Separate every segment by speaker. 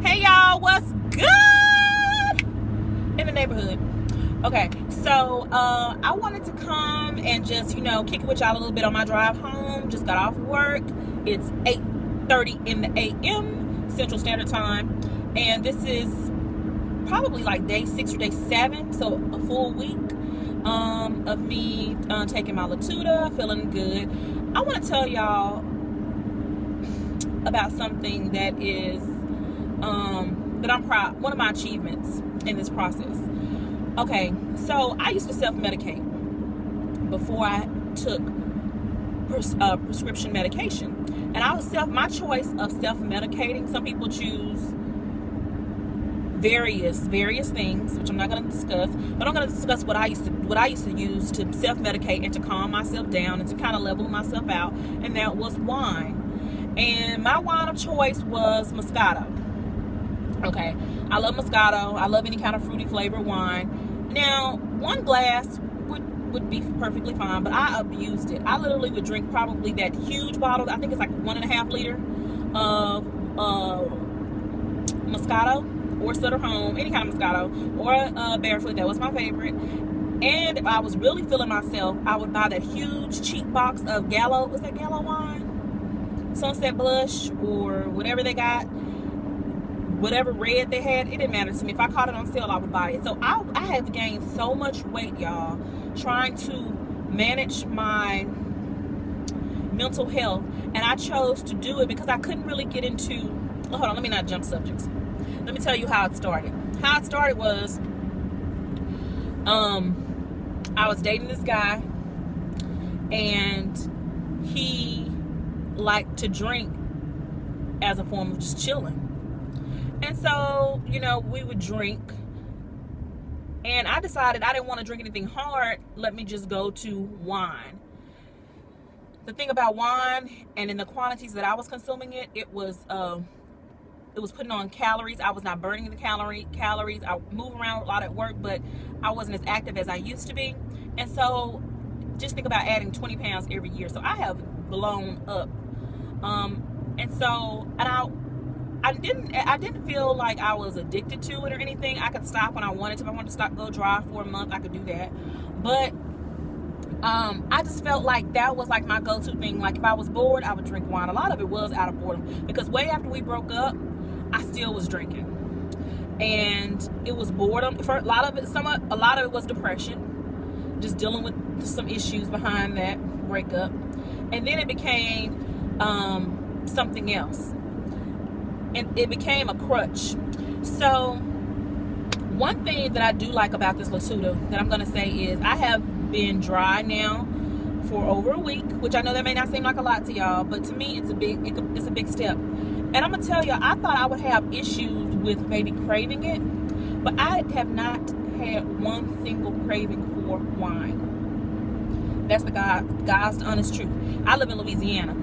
Speaker 1: Hey y'all, what's good in the neighborhood? Okay, so I wanted to come and just, kick it with y'all a little bit on my drive home. Just got off work. It's 8:30 in the a.m. Central Standard Time, and this is probably like day 6 or day 7, so a full week of me taking my Latuda, feeling good. I want to tell y'all about something that is that I'm proud, one of my achievements in this process. Okay, so I used to self-medicate before I took prescription medication, and my choice of self-medicating. Some people choose various things, which I'm not going to discuss, but I'm going to discuss what I used to use to self-medicate and to calm myself down and to kind of level myself out, and that was wine. And my wine of choice was Moscato. Okay, I love Moscato. I love any kind of fruity flavored wine. Now, one glass would be perfectly fine, but I abused it. I literally would drink probably that huge bottle. I think it's like 1.5 liter of Moscato or Sutter Home, any kind of Moscato, or Barefoot. That was my favorite. And if I was really feeling myself, I would buy that huge cheap box of Gallo. Was that Gallo wine? Sunset Blush or whatever they got. Whatever red they had, it didn't matter to me. If I caught it on sale, I would buy it. So I have gained so much weight, y'all, trying to manage my mental health. And I chose to do it because I couldn't really get into... hold on, let me not jump subjects. Let me tell you how it started. How it started was, I was dating this guy, and he liked to drink as a form of just chilling. And so, we would drink, and I decided I didn't want to drink anything hard. Let me just go to wine. The thing about wine, and in the quantities that I was consuming it was putting on calories. I was not burning the calories. I move around a lot at work, but I wasn't as active as I used to be. And so, just think about adding 20 pounds every year. So I have blown up. I didn't feel like I was addicted to it or anything. I could stop when I wanted to. If I wanted to stop, go dry for a month, I could do that. But I just felt like that was like my go-to thing. Like if I was bored, I would drink wine. A lot of it was out of boredom, because way after we broke up, I still was drinking, and it was boredom. For a lot of it was depression, just dealing with some issues behind that breakup, and then it became something else. And it became a crutch. So one thing that I do like about this Latuda that I'm going to say is I have been dry now for over a week, which I know that may not seem like a lot to y'all, but to me it's a big step. And I'm going to tell y'all, I thought I would have issues with maybe craving it, but I have not had one single craving for wine. That's the God's honest truth. I live in Louisiana.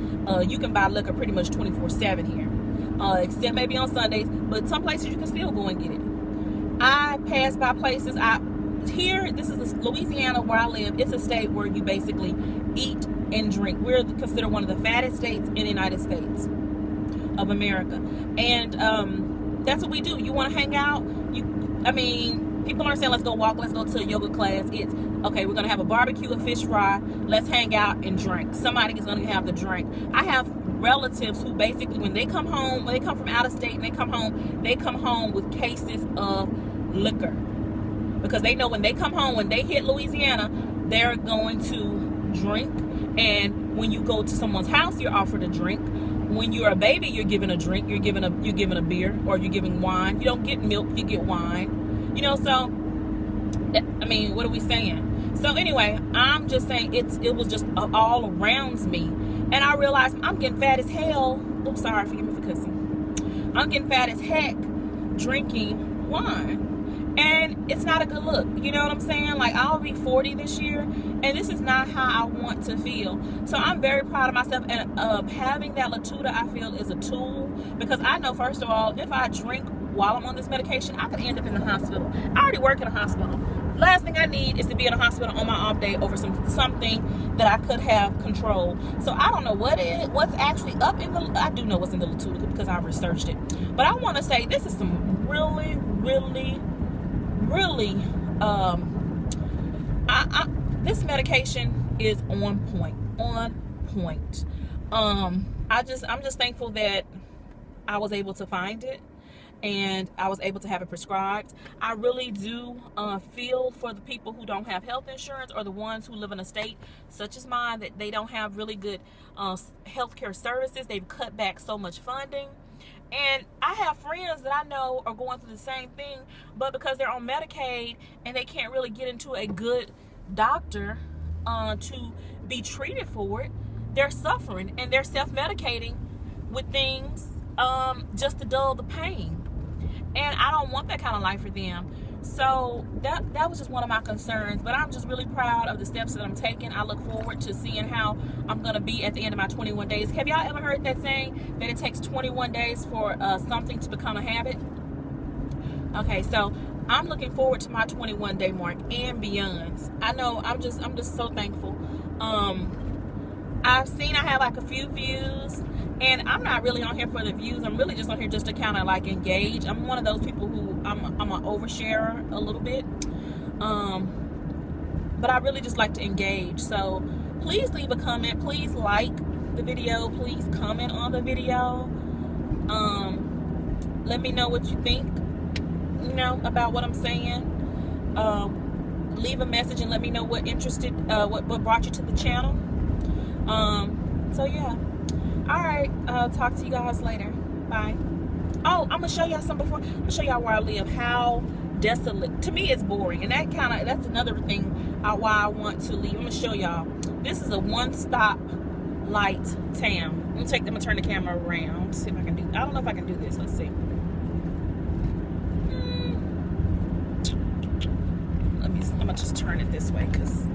Speaker 1: You can buy liquor pretty much 24/7 here. Except maybe on Sundays, but some places you can still go and get it. I pass by places. This is Louisiana where I live. It's a state where you basically eat and drink. We're considered one of the fattest states in the United States of America, and that's what we do. You want to hang out? People aren't saying let's go walk, let's go to a yoga class. It's okay, we're gonna have a barbecue, a fish fry. Let's hang out and drink. Somebody is gonna have the drink. I have relatives who basically, when they come from out of state and they come home with cases of liquor, because they know when they come home, when they hit Louisiana, they're going to drink. And when you go to someone's house, you're offered a drink. When you're a baby, you're given a drink. You're given a beer, or you're giving wine. You don't get milk, you get wine. So what are we saying? So anyway, I'm just saying it was just all around me. And I realized I'm getting fat as hell. Oops, sorry, forgive me for cussing. I'm getting fat as heck drinking wine. And it's not a good look. You know what I'm saying? Like, I'll be 40 this year, and this is not how I want to feel. So I'm very proud of myself. And having that Latuda, I feel, is a tool. Because I know, first of all, if I drink while I'm on this medication, I could end up in the hospital. I already work in a hospital. Last thing I need is to be in a hospital on my off day over something that I could have control. So I don't know what's actually up in the, I do know what's in the Latuda because I researched it. But I want to say this is some really this medication is on point. I'm just thankful that I was able to find it and I was able to have it prescribed. I really do feel for the people who don't have health insurance, or the ones who live in a state such as mine that they don't have really good healthcare services. They've cut back so much funding. And I have friends that I know are going through the same thing, but because they're on Medicaid and they can't really get into a good doctor to be treated for it, they're suffering and they're self-medicating with things just to dull the pain. And I don't want that kind of life for them. So that was just one of my concerns. But I'm just really proud of the steps that I'm taking. I look forward to seeing how I'm going to be at the end of my 21 days. Have y'all ever heard that saying that it takes 21 days for something to become a habit? Okay, so I'm looking forward to my 21-day mark and beyond. I know I'm just so thankful. I've seen I have like a few views, and I'm not really on here for the views. I'm really just on here just to kind of like engage. I'm one of those people who I'm an oversharer a little bit, but I really just like to engage. So please leave a comment, please like the video, please comment on the video. Let me know what you think, you know, about what I'm saying. Leave a message and let me know what brought you to the channel. So yeah, all right, I'll talk to you guys later. Bye. Oh, I'm gonna show y'all something before. I'm gonna show y'all where I live, how desolate. To me, it's boring, and that's another thing why I want to leave. I'm gonna show y'all. This is a one-stop light town. I'm gonna turn the camera around, see if I can do. I don't know if I can do this. Let's see. I'm gonna just turn it this way, cause